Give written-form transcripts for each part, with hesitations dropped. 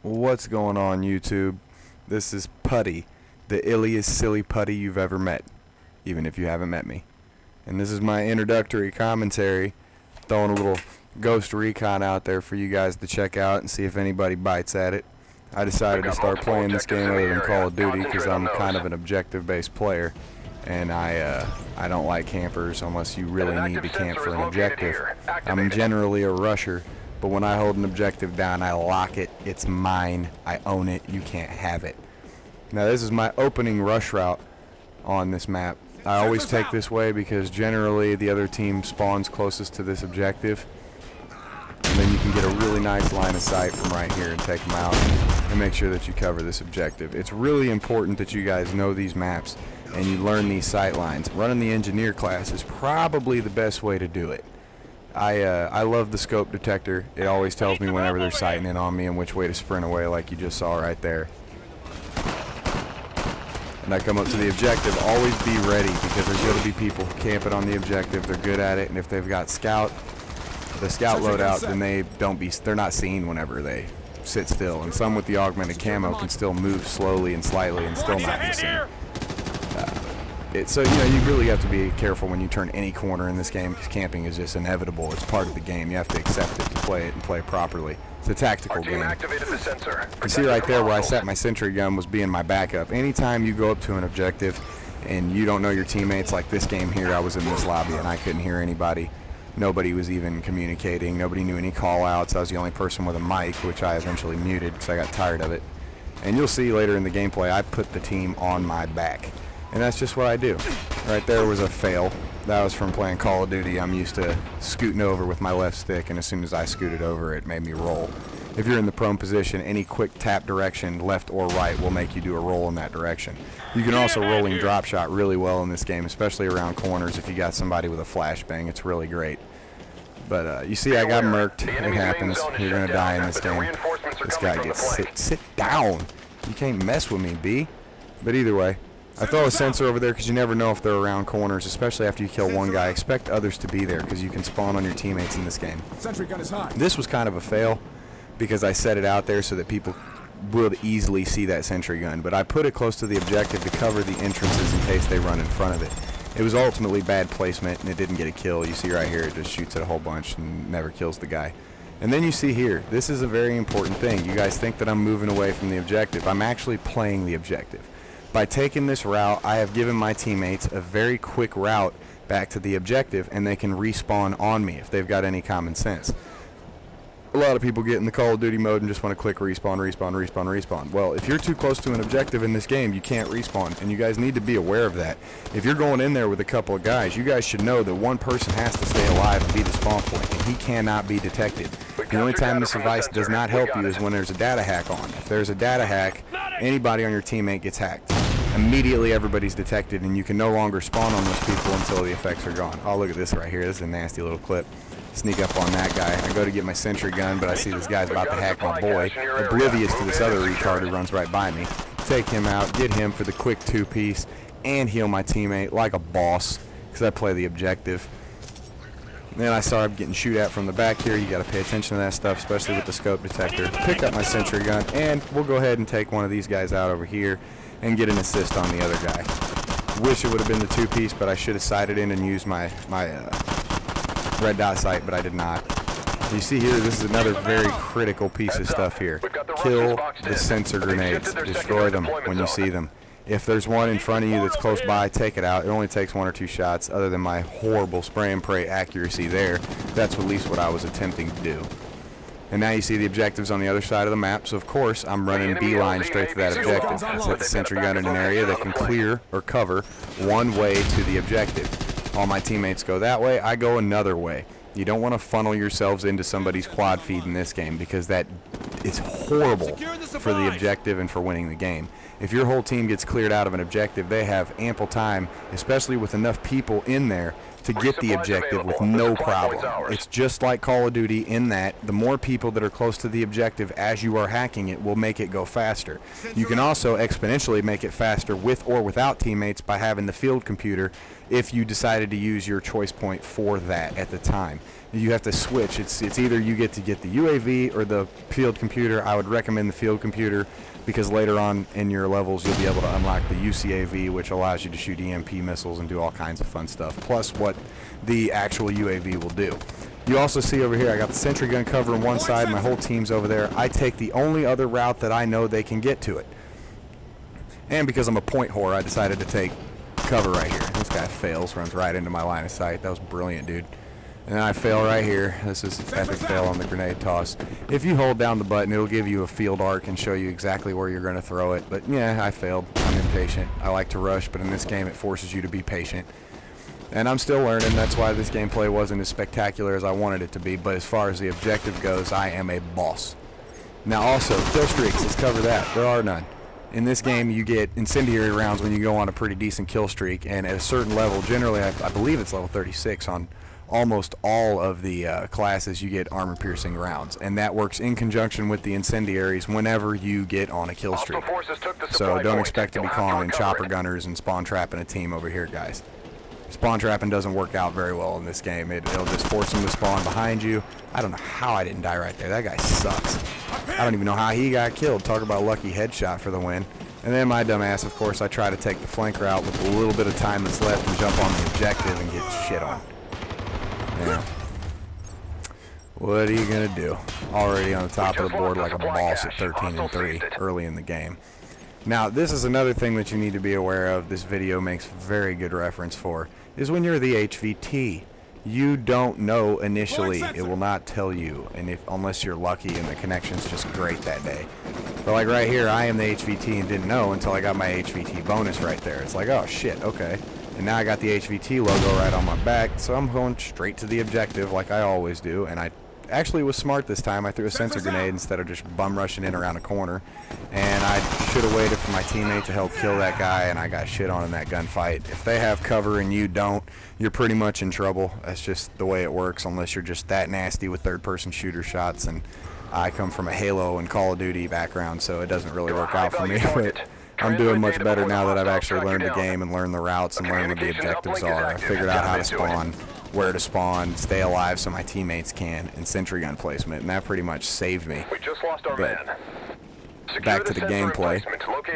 What's going on, YouTube? This is Putty, the illiest silly putty you've ever met, even if you haven't met me. And this is my introductory commentary, throwing a little Ghost Recon out there for you guys to check out and see if anybody bites at it. I decided to start playing this game other than Call of Duty because I'm kind of an objective-based player, and I don't like campers unless you really need to camp for an objective. I'm generally a rusher, but when I hold an objective down, I lock it. It's mine. I own it. You can't have it. Now, this is my opening rush route on this map. I always take this way because generally the other team spawns closest to this objective, and then you can get a really nice line of sight from right here and take them out and make sure that you cover this objective. It's really important that you guys know these maps and you learn these sight lines. Running the engineer class is probably the best way to do it. I love the scope detector. It always tells me whenever they're sighting in on me and which way to sprint away, like you just saw right there. And I come up to the objective. Always be ready because there's going to be people camping on the objective. They're good at it, and if they've got the scout loadout, then they're not seen whenever they sit still. And some with the augmented camo can still move slowly and slightly and still not be seen. So you really have to be careful when you turn any corner in this game because camping is just inevitable. It's part of the game. You have to accept it to play it and play properly. It's a tactical game. You see right there where I set my Sentry gun was being my backup. Anytime you go up to an objective and you don't know your teammates, like this game here, I was in this lobby and I couldn't hear anybody. Nobody was even communicating. Nobody knew any call-outs. I was the only person with a mic, which I eventually muted because I got tired of it. And you'll see later in the gameplay, I put the team on my back. And that's just what I do. Right there was a fail. That was from playing Call of Duty. I'm used to scooting over with my left stick, and as soon as I scooted over, it made me roll. If you're in the prone position, any quick tap direction, left or right, will make you do a roll in that direction. You can also rolling drop shot really well in this game, especially around corners if you got somebody with a flashbang. It's really great. But you see I got murked. It happens. You're going to die in this game. This guy gets sit down. You can't mess with me, B. But either way, I throw a sensor over there because you never know if they're around corners, especially after you kill one guy. Expect others to be there because you can spawn on your teammates in this game. This was kind of a fail because I set it out there so that people would easily see that sentry gun, but I put it close to the objective to cover the entrances in case they run in front of it. It was ultimately bad placement and it didn't get a kill. You see right here, it just shoots at a whole bunch and never kills the guy. And then you see here, this is a very important thing. You guys think that I'm moving away from the objective. I'm actually playing the objective. By taking this route, I have given my teammates a very quick route back to the objective, and they can respawn on me if they've got any common sense. A lot of people get in the Call of Duty mode and just want to click respawn, respawn, respawn, respawn. Well, if you're too close to an objective in this game, you can't respawn, and you guys need to be aware of that. If you're going in there with a couple of guys, you guys should know that one person has to stay alive and be the spawn point, and he cannot be detected. The only time this device does not help you is when there's a data hack on. If there's a data hack, anybody on your teammate gets hacked. Immediately everybody's detected and you can no longer spawn on those people until the effects are gone. Oh, look at this right here. This is a nasty little clip. Sneak up on that guy. I go to get my sentry gun, but I see this guy's about to hack my boy, oblivious to this other retard who runs right by me. Take him out, get him for the quick two-piece, and heal my teammate like a boss because I play the objective. Then I started getting shoot at from the back here. You got to pay attention to that stuff, especially with the scope detector. Pick up my sentry gun, and we'll go ahead and take one of these guys out over here and get an assist on the other guy. Wish it would have been the two-piece, but I should have sighted in and used my red dot sight, but I did not. You see here, this is another very critical piece of stuff here. Kill the sensor grenades. Destroy them when you see them. If there's one in front of you that's close by, take it out. It only takes 1 or 2 shots. Other than my horrible spray and pray accuracy there, that's at least what I was attempting to do. And now you see the objectives on the other side of the map, so of course I'm running beeline straight to that objective. I set the sentry gun in an area that can clear or cover one way to the objective. All my teammates go that way, I go another way. You don't want to funnel yourselves into somebody's quad feed in this game because that is horrible for the objective and for winning the game. If your whole team gets cleared out of an objective, they have ample time, especially with enough people in there, to get the objective with no problem. It's just like Call of Duty in that the more people that are close to the objective as you are hacking it will make it go faster. You can also exponentially make it faster with or without teammates by having the field computer if you decided to use your choice point for that at the time. you have to switch. It's either you get the UAV or the field computer. I would recommend the field computer because later on in your levels you'll be able to unlock the UCAV, which allows you to shoot EMP missiles and do all kinds of fun stuff, plus what the actual UAV will do. You also see over here I got the sentry gun covering one side, my whole team's over there. I take the only other route that I know they can get to it. And because I'm a point whore, I decided to take cover right here. This guy fails, runs right into my line of sight. That was brilliant, dude. And I fail right here. This is an epic fail on the grenade toss. If you hold down the button, it'll give you a field arc and show you exactly where you're going to throw it. But yeah, I failed. I'm impatient. I like to rush, but in this game it forces you to be patient. And I'm still learning. That's why this gameplay wasn't as spectacular as I wanted it to be. But as far as the objective goes, I am a boss. Now also, kill streaks. Let's cover that. There are none. In this game, you get incendiary rounds when you go on a pretty decent kill streak. And at a certain level, generally I believe it's level 36 on almost all of the classes, you get armor-piercing rounds, and that works in conjunction with the incendiaries whenever you get on a kill streak. So don't expect to be calling in chopper gunners and spawn trapping a team over here, guys. Spawn trapping doesn't work out very well in this game. It'll just force them to spawn behind you. I don't know how I didn't die right there. That guy sucks. I don't even know how he got killed. Talk about lucky headshot for the win. And then my dumb ass, of course, I try to take the flank route with a little bit of time that's left and jump on the objective and get shit on. Yeah. What are you gonna do? Already on the top of the board like a boss at 13-3 early in the game. Now, this is another thing that you need to be aware of. This video makes very good reference for is when you're the HVT. You don't know initially. It will not tell you, and unless you're lucky and the connection's just great that day. But like right here, I am the HVT and didn't know until I got my HVT bonus right there. It's like, oh shit, okay. And now I got the HVT logo right on my back, so I'm going straight to the objective like I always do. And I actually was smart this time. I threw a sensor grenade instead of just bum rushing in around a corner. And I should have waited for my teammate to help kill that guy, and I got shit on in that gunfight. If they have cover and you don't, you're pretty much in trouble. That's just the way it works, unless you're just that nasty with third-person shooter shots. And I come from a Halo and Call of Duty background, so it doesn't really work out for me. But I'm doing much better now that I've actually learned the game and learned the routes and learned what the objectives are. I figured out how to spawn, where to spawn, stay alive so my teammates can, and sentry gun placement, and that pretty much saved me. But back to the gameplay.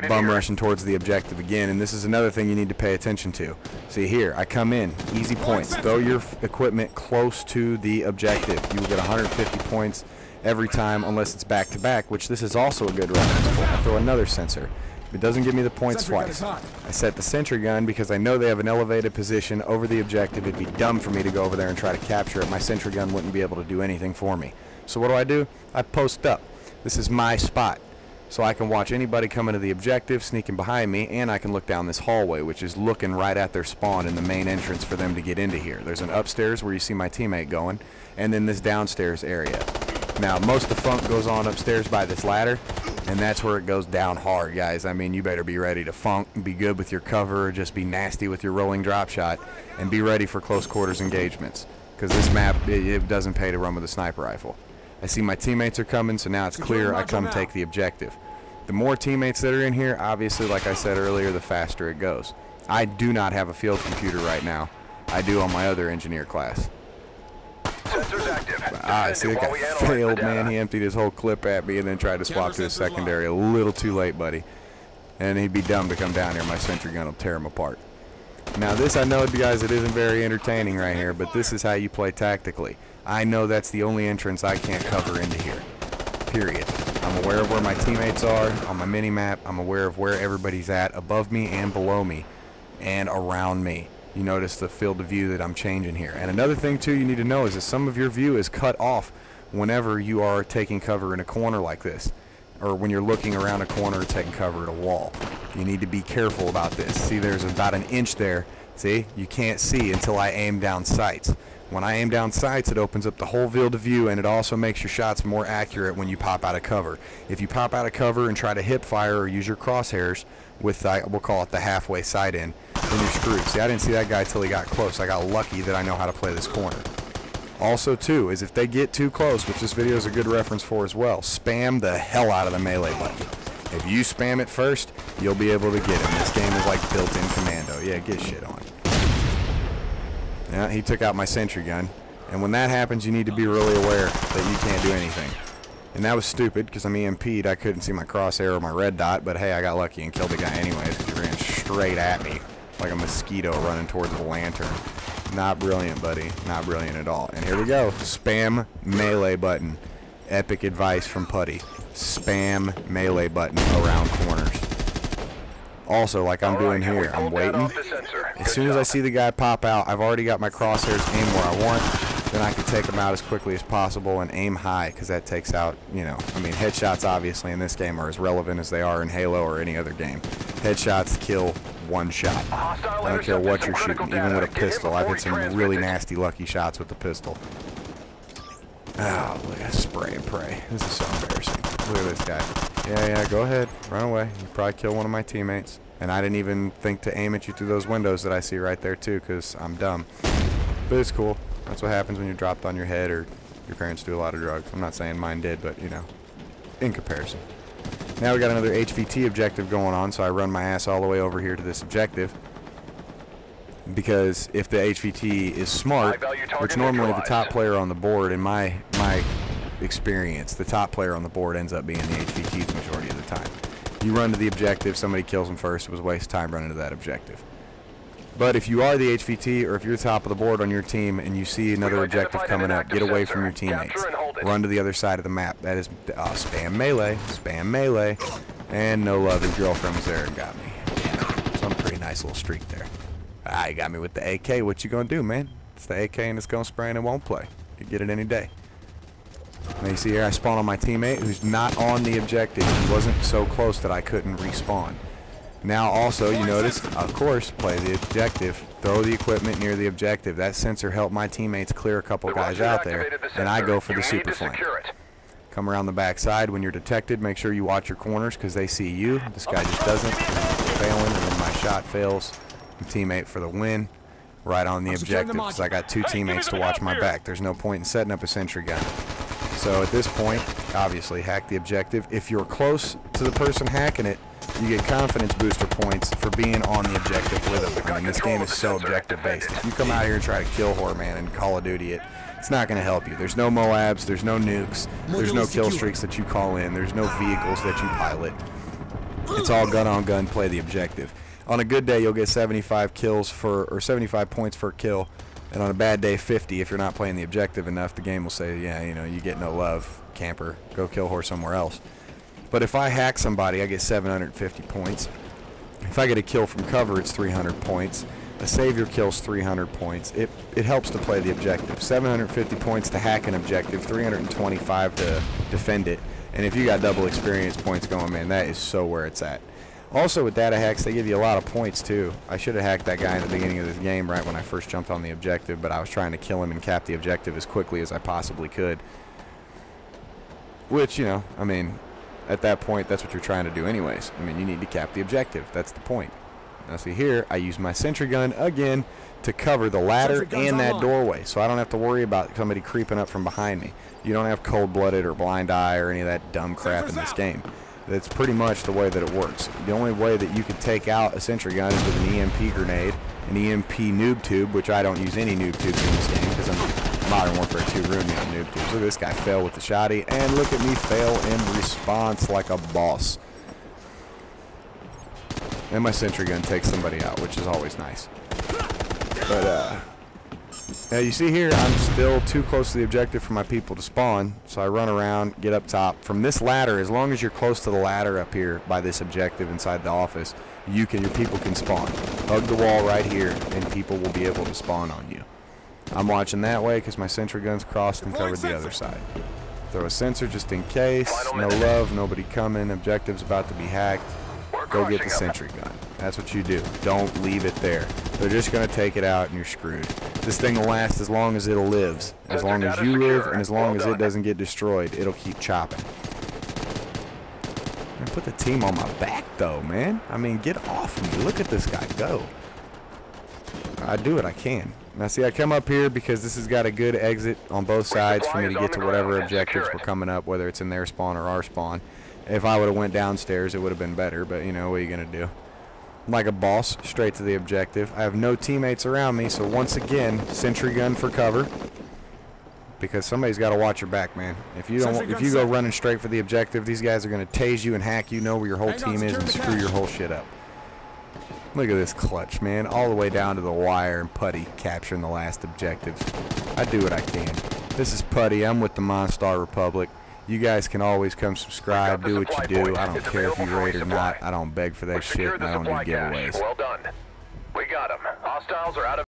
Bum rushing towards the objective again, and this is another thing you need to pay attention to. See here, I come in, easy points. Throw your equipment close to the objective. You will get 150 points every time unless it's back-to-back, which this is also a good reference for. I throw another sensor. It doesn't give me the points twice. I set the sentry gun because I know they have an elevated position over the objective. It'd be dumb for me to go over there and try to capture it. My sentry gun wouldn't be able to do anything for me. So what do? I post up. This is my spot. So I can watch anybody coming to the objective, sneaking behind me, and I can look down this hallway, which is looking right at their spawn in the main entrance for them to get into here. There's an upstairs where you see my teammate going, and then this downstairs area. Now, most of the funk goes on upstairs by this ladder, and that's where it goes down hard, guys. I mean, you better be ready to funk and be good with your cover, just be nasty with your rolling drop shot, and be ready for close quarters engagements. Because this map, it doesn't pay to run with a sniper rifle. I see my teammates are coming, so now it's clear. I come take the objective. The more teammates that are in here, obviously, like I said earlier, the faster it goes. I do not have a field computer right now. I do on my other engineer class. I see that guy failed, man. He emptied his whole clip at me and then tried to swap to his secondary. A little too late, buddy. And he'd be dumb to come down here. My sentry gun will tear him apart. Now this, I know, guys, it isn't very entertaining right here, but this is how you play tactically. I know that's the only entrance I can't cover into here. Period. I'm aware of where my teammates are on my mini-map. I'm aware of where everybody's at above me and below me and around me. You notice the field of view that I'm changing here. And another thing, too, you need to know is that some of your view is cut off whenever you are taking cover in a corner like this, or when you're looking around a corner taking cover at a wall. You need to be careful about this. See, there's about an inch there. See, you can't see until I aim down sights. When I aim down sights, it opens up the whole field of view, and it also makes your shots more accurate when you pop out of cover. If you pop out of cover and try to hip fire or use your crosshairs with, we'll call it the halfway sight in, then you're screwed. See, I didn't see that guy till he got close. I got lucky that I know how to play this corner. Also, too, is if they get too close, which this video is a good reference for as well, spam the hell out of the melee button. If you spam it first, you'll be able to get him. This game is like built-in commando. Yeah, get shit on. Yeah, he took out my sentry gun. And when that happens, you need to be really aware that you can't do anything. And that was stupid because I'm EMP'd. I couldn't see my crosshair or my red dot, but hey, I got lucky and killed the guy anyways because he ran straight at me like a mosquito running towards the lantern. Not brilliant, buddy. Not brilliant at all. And here we go. Spam melee button. Epic advice from Putty. Spam melee button around corners. Also, like I'm doing here, I'm waiting. As soon as I see the guy pop out, I've already got my crosshairs aimed where I want. Then I can take them out as quickly as possible and aim high, because that takes out, you know, I mean, headshots obviously in this game are as relevant as they are in Halo or any other game. Headshots kill one shot. I don't care what you're shooting, even with a pistol. I've hit some really nasty lucky shots with the pistol. Oh, look at spray and pray. This is so embarrassing. Look at this guy. Yeah, go ahead. Run away. You probably kill one of my teammates. And I didn't even think to aim at you through those windows that I see right there, too, because I'm dumb. But it's cool. That's what happens when you're dropped on your head or your parents do a lot of drugs. I'm not saying mine did, but, you know, in comparison. Now we got another HVT objective going on, so I run my ass all the way over here to this objective. Because if the HVT is smart, which normally the top player on the board, in my experience, the top player on the board ends up being the HVT the majority of the time. You run to the objective, somebody kills them first, it was a waste of time running to that objective. But if you are the HVT, or if you're top of the board on your team and you see another objective coming up, get away from your teammtes. Run to the other side of the map. That is spam melee, and no love, his girlfriend was there and got me. Some pretty nice little streak there. Ah, you got me with the AK. What you gonna do, man? It's the AK and it's gonna spray and it won't play. You get it any day. Now you see here I spawn on my teammate who's not on the objective. He wasn't so close that I couldn't respawn. Now also you notice, of course, play the objective. Throw the equipment near the objective. That sensor helped my teammates clear a couple guys out there, and I go for the super flank. Come around the back side. When you're detected, make sure you watch your corners because they see you. This guy just doesn't. Failing, and then my shot fails. Teammate for the win. Right on the objective because I got two teammates to watch my back. There's no point in setting up a sentry gun. So at this point, obviously, hack the objective. If you're close to the person hacking it, you get confidence booster points for being on the objective with them. I mean, this game is so objective based. If you come out here and try to kill Whore Man and Call of Duty it, it's not going to help you. There's no Moabs, there's no nukes, there's no kill streaks that you call in, there's no vehicles that you pilot. It's all gun on gun, play the objective. On a good day, you'll get 75 kills or 75 points for a kill, and on a bad day, 50. If you're not playing the objective enough, the game will say, yeah, you know, you get no love, camper, go kill Whore somewhere else. But if I hack somebody, I get 750 points. If I get a kill from cover, it's 300 points. A savior kill's 300 points. It helps to play the objective. 750 points to hack an objective, 325 to defend it. And if you got double experience points going, man, that is so where it's at. Also with data hacks, they give you a lot of points too. I should have hacked that guy in the beginning of this game right when I first jumped on the objective, but I was trying to kill him and cap the objective as quickly as I possibly could. Which, you know, I mean, at that point, that's what you're trying to do anyways. I mean, you need to cap the objective. That's the point. Now see here, I use my sentry gun again to cover the ladder and that doorway, so I don't have to worry about somebody creeping up from behind me. You don't have cold-blooded or blind eye or any of that dumb crap in this game. That's pretty much the way that it works. The only way that you can take out a sentry gun is with an EMP grenade, an EMP noob tube, which I don't use any noob tubes in this game because I'm Modern Warfare 2 ruined me on noob tubes. Look at this guy fail with the shotty, and look at me fail in response like a boss. And my sentry gun takes somebody out, which is always nice. But, now you see here, I'm still too close to the objective for my people to spawn, so I run around, get up top. From this ladder, as long as you're close to the ladder up here by this objective inside the office, your people can spawn. Hug the wall right here, and people will be able to spawn on you. I'm watching that way because my sentry gun's crossed and covered the other side. Throw a sensor just in case. No love, nobody coming. Objective's about to be hacked. Go get the sentry gun. That's what you do. Don't leave it there. They're just going to take it out and you're screwed. This thing will last as long as it lives. As long as you live and as long as it doesn't get destroyed, it'll keep chopping. I put the team on my back though, man. I mean, get off me. Look at this guy go. I do what I can. Now see, I come up here because this has got a good exit on both sides for me to get to whatever objectives were coming up, whether it's in their spawn or our spawn. If I would have went downstairs, it would have been better, but you know, what are you going to do? Like a boss, straight to the objective. I have no teammates around me, so once again, sentry gun for cover. because somebody's got to watch your back, man. If you don't, if you go running straight for the objective, these guys are going to tase you and hack you, know where your whole team is, and screw your whole shit up. Look at this clutch, man, all the way down to the wire, and Putty capturing the last objectives. I do what I can. This is Putty. I'm with the Monstar Republic. You guys can always come subscribe, do what you do. I don't care if you raid or not. I don't beg for that shit, and I don't do giveaways. Well done. We got them. Hostiles are out of